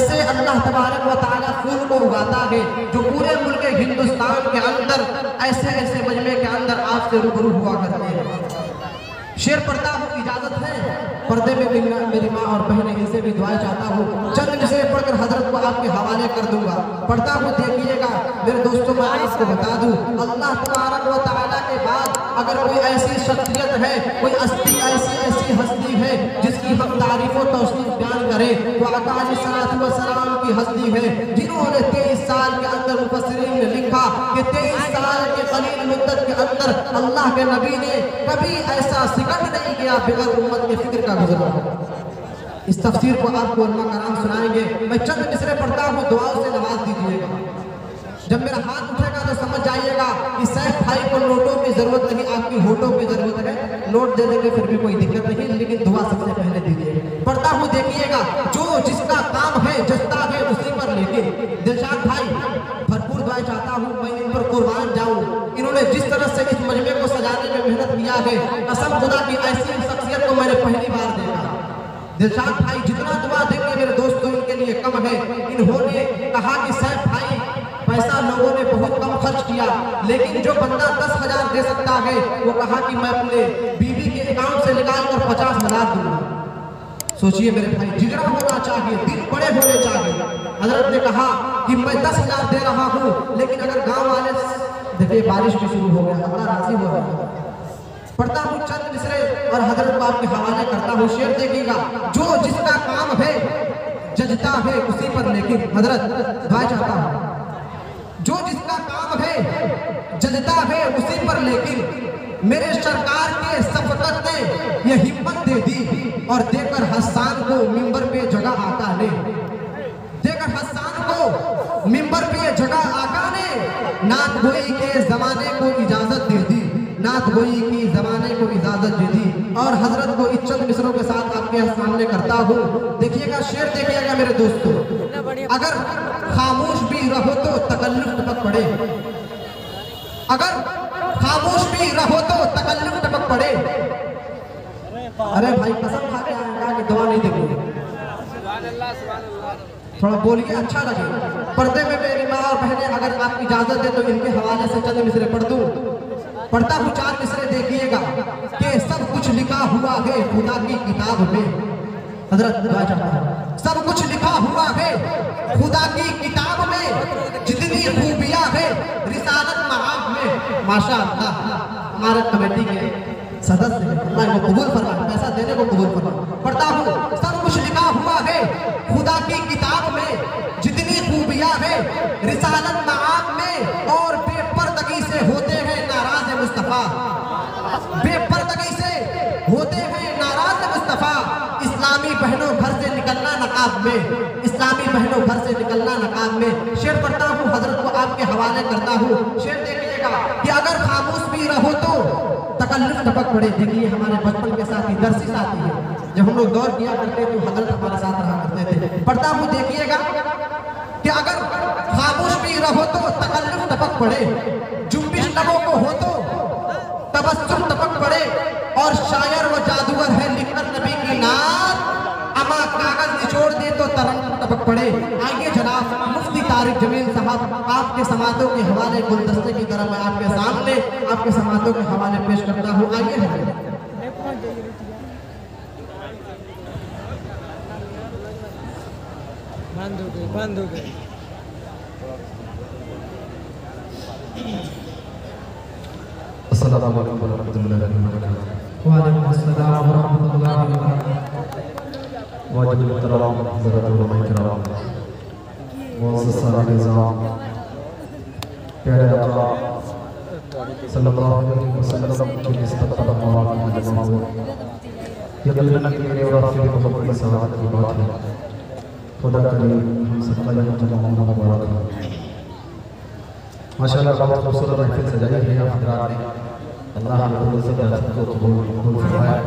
ऐसे अल्लाह तबारक व तआला फूल को उगाता है जो पूरे मुल्क हिंदुस्तान के अंदर ऐसे ऐसे मजमे के अंदर आपसे रूबरू हुआ करते हैं। शेर पढ़ता हूँ, इजाजत है पर्दे में मेरी माँ और बहनें, इनसे भी दुआएं चाहता हूँ। चंद मिसरे पढ़कर हजरत को आपके हवाले कर दूंगा। पढ़ता हूँ, देखिएगा मेरे दोस्तों। मैं आपको बता दूं, अल्लाह तबारक व तआला के बाद अगर कोई ऐसी शख्सियत है, कोई ऐसी हस्ती है जिसकी हम तारीफ और तौसीफ बयान करें तो आका अलैहिस्सलातु वस्सलाम की हस्ती है, जिन्होंने 23 साल के अंदर मुफस्सिरीन ने लिखा कि 23 साल के कलील मुद्दत के अंदर अल्लाह के नबी ने कभी ऐसा सिकंद नहीं किया बगैर उम्मत के फिक्र का गुजरा। इस तफसीर को आपको उलमा कराम सुनाएंगे। मैं चंद मिसरे पढ़ता हूँ, दुआओं से नवाज दीजिएगा। जब मेरा हाथ उठेगा तो समझ जाइएगा कि सैफ भाई को नोटों की जरूरत नहीं, आपकी होठों की जरूरत है। नोट दे देंगे फिर भी कोई दिक्कत नहीं, लेकिन दुआ सबसे पहले दीजिए। पढ़ता हूँ, देखिएगा। जो जिसका काम है जस्ता है उसी पर, लेकिन दिलशाद भाई भरपूर दुआ चाहता हूँ, मैं इन पर कुर्बान जाऊँ। इन्होंने जिस तरह से इस मजमे को सजाने में मेहनत किया है, कसम खुदा की ऐसी शख्सियत को मैंने पहली बार देखा। दिलशाद भाई जितना दुआ देंगे मेरे दोस्तों इनके लिए कम है। इन्होंने कहा कि सैफ भाई पैसा लोगों ने बहुत कम खर्च किया, लेकिन जो बंदा 10,000 दे सकता है वो कहा कि मैं अपने बीवी के अकाउंट से निकाल कर 50,000 दूंगा। सोचिए मेरे भाई, जिगरा होना चाहिए, दिल बड़े होने चाहिए। हजरत ने कहा कि मैं 10,000 दे रहा हूँ, लेकिन अगर गाँव वाले, देखिए बारिश भी शुरू हो गया, अल्लाह राजी हो गया। पढ़ता हूँ चंद मिसरे और हजरत को आपके हवाले करता हूँ। शेर देखिएगा। जो जिसका काम है जजता है उसी पर, लेकिन हजरत दुआ चाहता हूँ, जो जिसका काम है जजता है उसी पर, लेकिन मेरे सरकार के शफकत ने यह हिम्मत दे दी और देकर हसन को मिंबर पे जगह आका ने, देकर हसन को मिंबर पे जगह आका ने नात गोई के जमाने को इजाजत दे दी, नात गोई की जमाने को इजाजत दे दी। और हजरत को इस चंद मिसरों के साथ आपके सामने करता हूँ। देखिएगा, शेर देखिएगा मेरे दोस्तों। अगर खामोश भी रहो तो तकल्लुफ टपक पड़े, अगर खामोश भी रहो तो तकल्लुफ टपक पड़े। अरे भाई कसम खा के आएगा कि दवा नहीं देंगे, थोड़ा बोलिए अच्छा लगे। पर्दे में मेरी माँ और बहनें, अगर आप इजाजत दे तो इनके हवाले से चंद मिसरे पढ़ दूं। पढ़ता हूँ 4 मिसरे, देखिएगा कि सब कुछ लिखा हुआ है खुदा की किताब में। हजरत दुआ चाहता हूं, सब कुछ लिखा हुआ है खुदा की किताब में, जितनी खूबियां है रिसालत महाब में। माशाअल्लाह हमारे कमेटी के सदस्य, अल्लाह को कबूल फरमाए, पैसा देने को कबूल फरमाए। पढ़ता हूँ, सब कुछ लिखा हुआ है खुदा की किताब में, जितनी खूबियां है रिसालत महाब में। और बेपर्दगी से होते हैं नाराज मुस्तफा, बेपर्दगी से होते हैं नाराज मुस्तफा। इस्लामी बहनों घर से निकलना नकाब में, इस्लामी बहनों घर से निकलना नकाब में। शेर पढ़ता हूँ, हजरत को आपके हवाले करता हूँ। शेर देखिएगा कि अगर खामोश भी रहो तो तकल्लुफ टपक पड़े। देखिए हमारे बचपन के साथी, दरसी साथी है, जब हम लोग दौर किया करते तो हजरत हमारे साथ रहा करते थे। पढ़ता हूँ, देखिएगा कि अगर खामोश भी रहो तो तकल्लुफ टपक पड़े, जुम्बिश लबों को हो तो तबस्सुम टपक पड़े। और शायर व जादूगर है लिखकर नबी की नात, अमा कागज निचोड़ दे तो तरंग टपक पड़े। आइए जनाब मुफ्ती तारिक जमील साहब, आपके समातों के हवाले गुलदस्ते की तरह मैं आपके सामने आपके समातों के हवाले पेश करता हूँ। आइए बंद हो गए। अस्सलामु अलैकुम वरहमतुल्लाहि वबरकातुहू। वालेकुम अस्सलाम वरहमतुल्लाहि वबरकातुहू। वाजिब तराम हज़रत उलमा किराम, मुअज़्ज़ज़ साहिब निज़ाम, प्यारे आका सल्लल्लाहु अलैहि वसल्लम की निस्बत पर मवाक़िफ़ जमाओ। यकीनन कि मेरे और आपके मुकम्मल सवाल की बात है। खुदा करे हम सबका यहाँ जमा होना मुबारक हो। माशाअल्लाह बहुत खूबसूरत महफिल सजाई है आप हज़रात ने। अल्लाह के से दर्शन को कबूल फरमाए।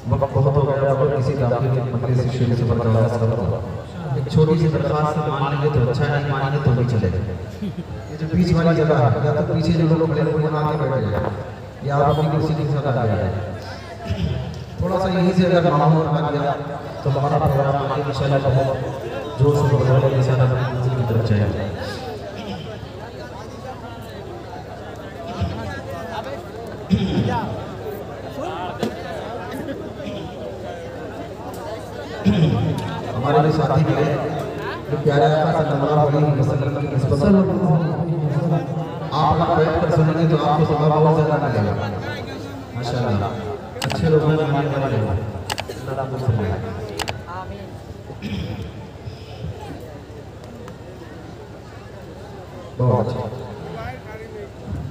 वक्त बहुत हो गया, अगर किसी दाखिल के मजलिस से शुरू से बता रहा एक छोटी सी दरख्वास्त मान लेंगे तो अच्छा है, नहीं मानेंगे तो नहीं चलेगा। ये जो बीच वाली जगह है, या तो पीछे जो लोग खड़े हैं वहाँ आके बैठ जाए, या आप अपनी कुर्सी की जगह आ जाए। थोड़ा सा यहीं से अगर माहौल बना गया तो हमारा प्रोग्राम आगे इंशाअल्लाह बहुत जो सब बोलने के साथ अपनी मंजिल की तरफ जाए। हमारे लिए साथी मिले जो प्यारे आका सल्लल्लाहु अलैहि वसल्लम की निस्बत आप अगर बैठ कर सुनेंगे तो आपको सवाब बहुत ज़्यादा मिलेगा माशाअल्लाह। अच्छे लोग हैं, मानने वाले लोग, अल्लाह आपको फरमाए। बहुत अच्छा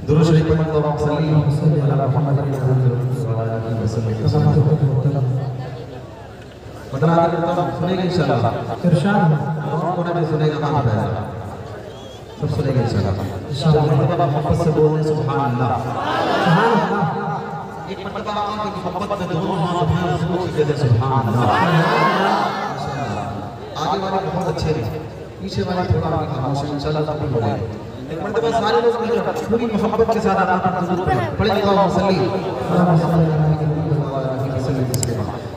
दुरूद शरीफ पढ़ें तो आप सल्लल्लाहु अला मुहम्मद बता करता हूँ, सुनेंगे इंशाल्लाह। इरशाद कोने में सुनेगा, हाथ पैर सब सुनेंगे इंशाल्लाह। इंशाल्लाह मोहब्बत से बोलने सुभान अल्लाह, सुभान अल्लाह। एक मर्तबा आपकी मोहब्बत में दोनों हाथ उठाए और कहते हैं सुभान अल्लाह। आगे वाले बहुत अच्छे हैं, पीछे वाले थोड़ा खामोश है, इंशाल्लाह सब ठीक हो जाएगा। एक मर्तबा सारे लोग मिलकर पूरी मोहब्बत के साथ आप पढ़ेंगे अल्लाहुम्मा सल्ली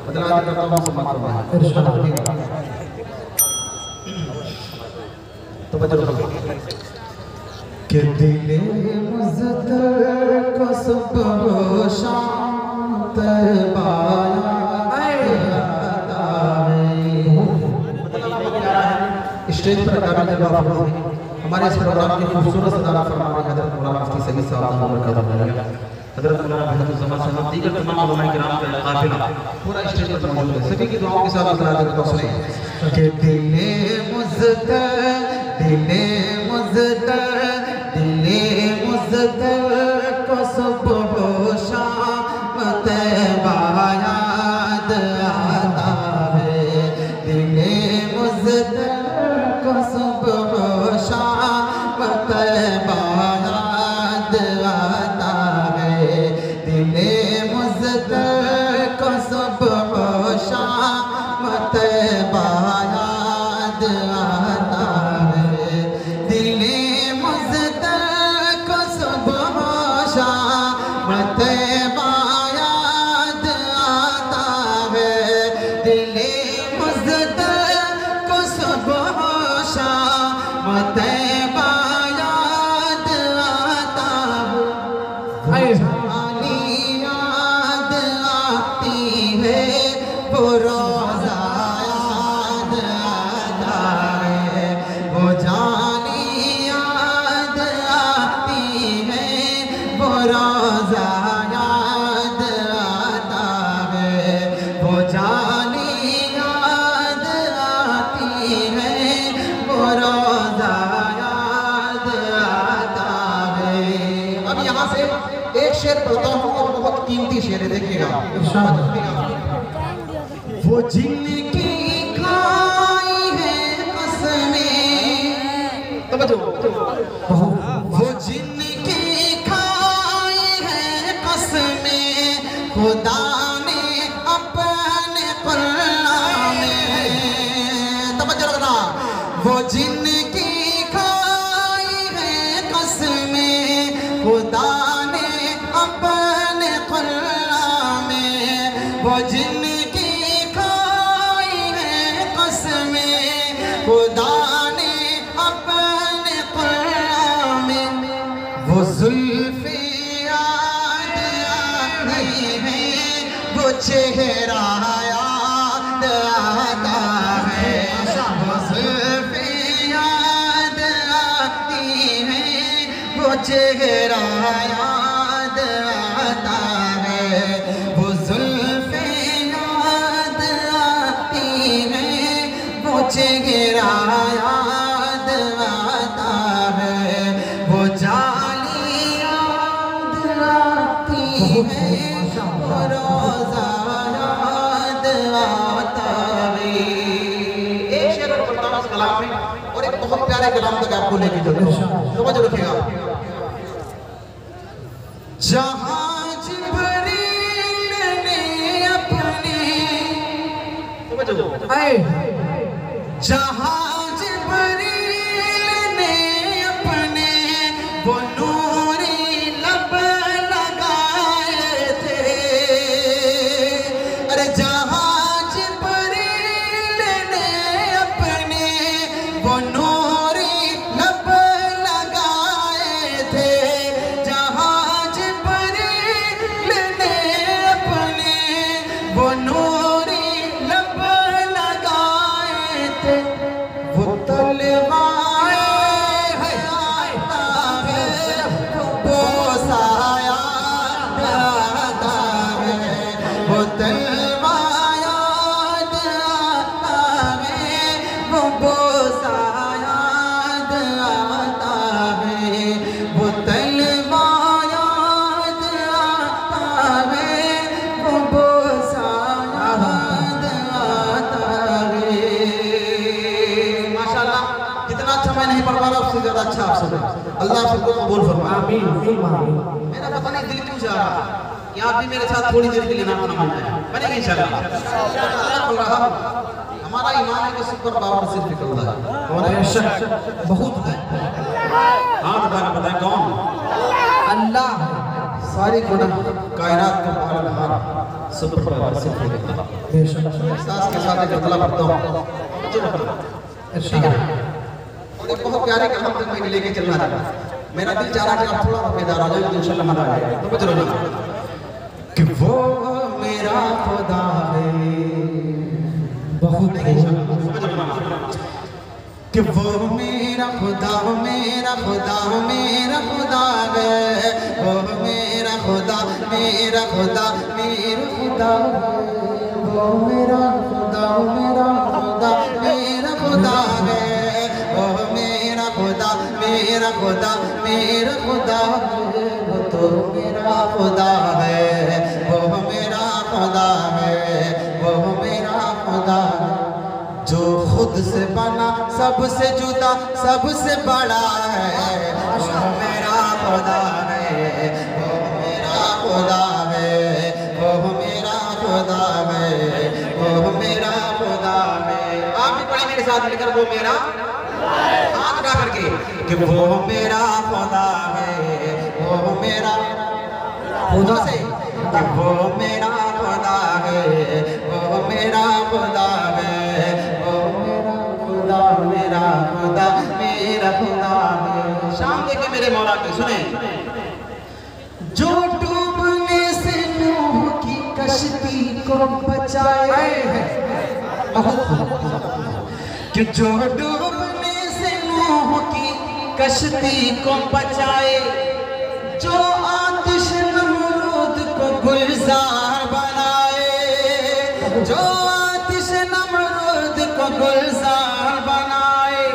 बदला करता हूं सम्मान फरमाए। इरशाद तो बजो के दिले मुज़्तर को सुबह शाम तबाया स्टेज पर काबिल जवाब हमारे इस प्रोग्राम की खूबसूरत सदारत फरमाने हज़रत मौलाना मुफ्ती सईद साहब बरकत हज़रत मौलाना महमूद ज़मा साहब दीगर तमाम उलमाए किराम का काफिला पूरा स्टेज पर मौजूद है। सभी की दुआओं के साथ इकरार करता हूं, सुनिए कि दिले मुज़्तर को सुबह शाम तैबा याद आता है। दिले मुज़्तर को सुबह शाम तैबा याद आता है। दिले मुज़्तर को सुबह शाम तैबा याद आता है। दिले मुज़्तर को सुबह शाम तैबा याद आता है। दिले मुज़्तर को सुबह शाम तैबा याद आता है। जानी याद आती है वो रोज़ा याद आता है। वो जानी याद आती है वो रोज़ा याद आता है। वो जानी याद आती है वो रोज़ा याद आता है। अब यहाँ से एक शेर पढ़ता हूँ और बहुत कीमती शेर है, देखिएगा। इरशाद वो जिनकी खाई है कसमें, तवज्जो, वो जिनकी खाई है कसमें खुदा ने अपने कुरान में, तवज्जो रखना, वो जिनकी खाई है कसमें खुदा ने अपने कुरान में। वो जिनकी खाई है कसमें खुदा ने अपने कुरान में। वो जुल्फ़े याद आती है, वो चेहरा याद आता है। वो जुल्फ़े याद आती है, वो चेहरा याद आता है। वो जुल्फ़े याद आती है, वो चेहरा याद आता है। वो जाली याद आती है, वो रोज़ा याद आता है। एक शेर और पढ़ता हूं इस कलाम में और एक बहुत प्यारे कलाम तक आपको लेके चलूं, समझ रखिएगा। जहाँ जिब्रील ने अपने, जहाँ जिब्रील ने अपने वो नूरी लब लगाए थे। अरे जहाँ जिब्रील ने अपने मैं नहीं पढ़ पा रहा उससे ज्यादा अच्छा आप सब अल्लाह सबको कबूल फरमाए आमीन आमीन। मेरा पता नहीं दिल क्यों जा रहा कि आप भी मेरे साथ थोड़ी देर के लिए नाम मानते हैं बनेंगे इंशाल्लाह। हमारा ईमान है कि सुपर पावर सिर्फ एक अल्लाह है, हमारा शक बहुत है। हाँ बताएं कौन अल्लाह, सारी कायनात का पालनहार सुपर पावर सिर्फ एक अल्लाह। एहसास के साथ एक अल्लाह पढ़ता हूँ, ठीक है। और एक बहुत प्यारे कलाम तक मैं लेके चलना चाहता हूँ। मेरा दिल चाह रहा है कि आप थोड़ा बेदार हो जाए तो इंशाल्लाह मजा आएगा। तो चलो कि वो मेरा खुदा है बहुत कि वो मेरा खुदा मेरा खुदा मेरा खुदा है, वो मेरा खुदा मेरा खुदा मेरा खुदा है, वो मेरा खुदा मेरा खुदा मेरा खुदा है, वो मेरा खुदा मेरा खुदा मेरा खुदा है, वो तो मेरा खुदा है, वो मेरा खुदा है, वो मेरा खुदा है, जो खुद से बना सबसे जुदा सबसे बड़ा है, वो मेरा खुदा है, वो मेरा खुदा है, वो मेरा खुदा है, वो मेरा खुदा है। आप भी पढ़े मेरे साथ मिलकर वो मेरा हाथ उठा करके कि वो मेरा खुदा है, वो मेरा खुदा से कि वो मेरा खुदा है, वो मेरा खुदा है, वो मेरा खुदा मेरा खुदा मेरा खुदा है। शाम देखे मेरे मौला की सुने, जो डूबने से नूह की कश्ती को बचाए कि जो डूबने से नूह की कश्ती को बचाए, जो आतिश नमरूद को गुलजार बनाए, जो आतिश नमरूद को गुलजार बनाए,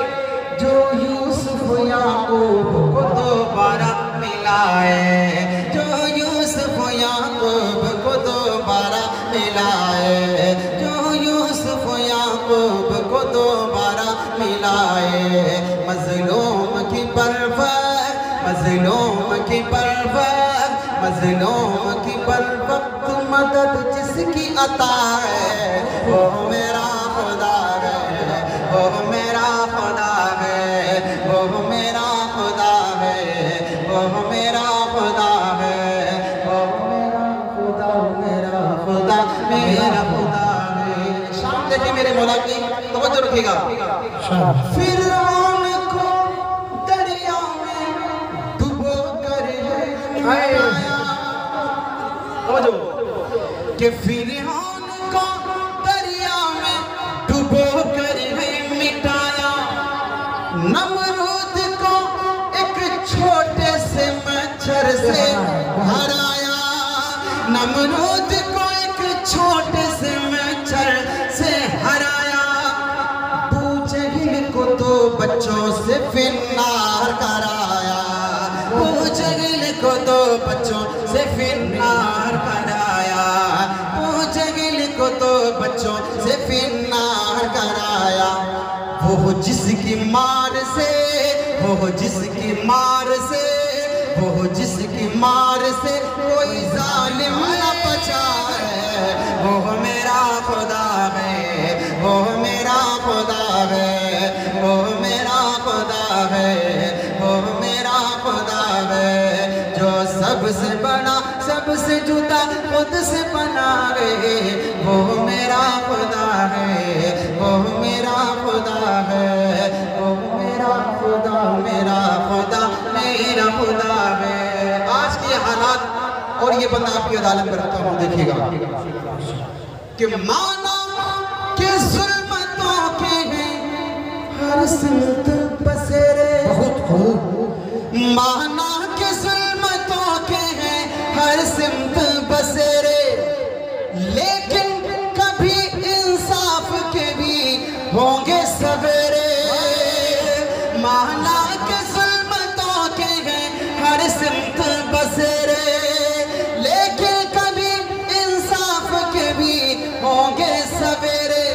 जो यूसुफ याकूब को दोबारा मिलाए, जो यूसुफ याकूब को दोबारा मिलाए, जो यूसुफ याकूब को दोबारा मिलाए, मज़लूम की परवत मज़लूम की परवत मज़लूम की परवत मदद जिसकी अता है, वो मेरा खुदा है, वो मेरा खुदा है, वो मेरा खुदा है, वो मेरा खुदा है, वो मेरा खुदा मेरा खुदा मेरा खुदा है। शाम देखिए मेरे मौला की तवज्जो रखिएगा। फिरौन को दरिया में डुबो कर मिटाया, तवज्जो कि फिरौन को दरिया में डुबो कर मिटाया, नमरूद को एक छोटे से मच्छर से हराया, नमरूद को एक छोटे से मच्छर से हराया, अबू जहल को तो बच्चों से फिन्नार कराया, अबू जहल को तो बच्चों से फिन्नार कराया, अबू जहल को तो बच्चों से फिन्नार कराया, वो जिसकी मार से वो जिसकी मार से वो जिसकी मार से कोई जालिम न बचा है, वो मेरा खुदा है, वो मेरा खुदा है, वो मेरा खुदा है, वो मेरा खुदा है, जो सबसे बड़ा सबसे जुदा खुद से बना गए, वो मेरा खुदा है, वो मेरा खुदा है, वो मेरा खुदा मेरा खुदा मेरा खुदा है। आज के हालात और ये बंदा आपकी अदालत में रखता हूँ, देखिएगा कि माना कि जुल्मतों के हैं हर सिमत बसेरे, बहुत खूब, माना कि जुल्मतों के हैं हर सिमत बसेरे, लेकिन कभी इंसाफ के भी होंगे सवेरे, माना कि जुल्मतों के हैं हर सिमत बसेरे, लेकिन कभी इंसाफ के भी होंगे सवेरे।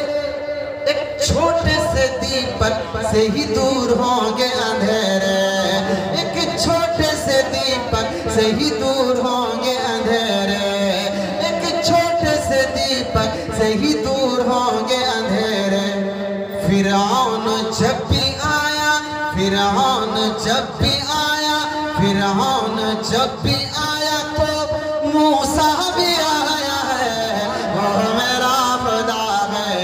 एक छोटा छोटे से दीपक से ही दूर होंगे अंधेरे, एक छोटे से दीपक से ही दूर होंगे अंधेरे, एक छोटे से दीपक से ही दूर होंगे अंधेरे। फिरौन जब भी आया, फिरौन जब भी आया, फिरौन जब भी आया तो मूसा भी आया है। ओह मेरा खुदा है,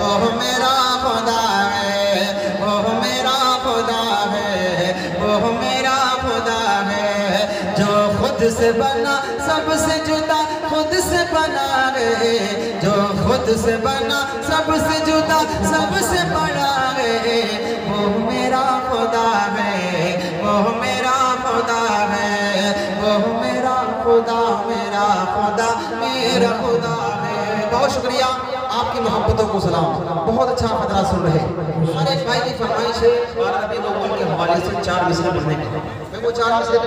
ओह मेरा खुदा है, ओह मेरा खुदा है, ओह मेरा खुदा है। जो खुद से बना सबसे जुदा खुद से बना रे, जो खुद से बना सबसे जुदा सबसे बड़ा है। वो मेरा खुदा है, वो मेरा खुदा है, वो मेरा खुदा, मेरा खुदा, मेरा खुदा है। बहुत शुक्रिया, आपकी मोहब्बतों को सलाम। बहुत अच्छा फतरा सुन रहे। हर एक भाई की फरमाइश है 12 नबी के हवाले से 4 मिसरे पढ़ने की। मैं वो 4 मिसरे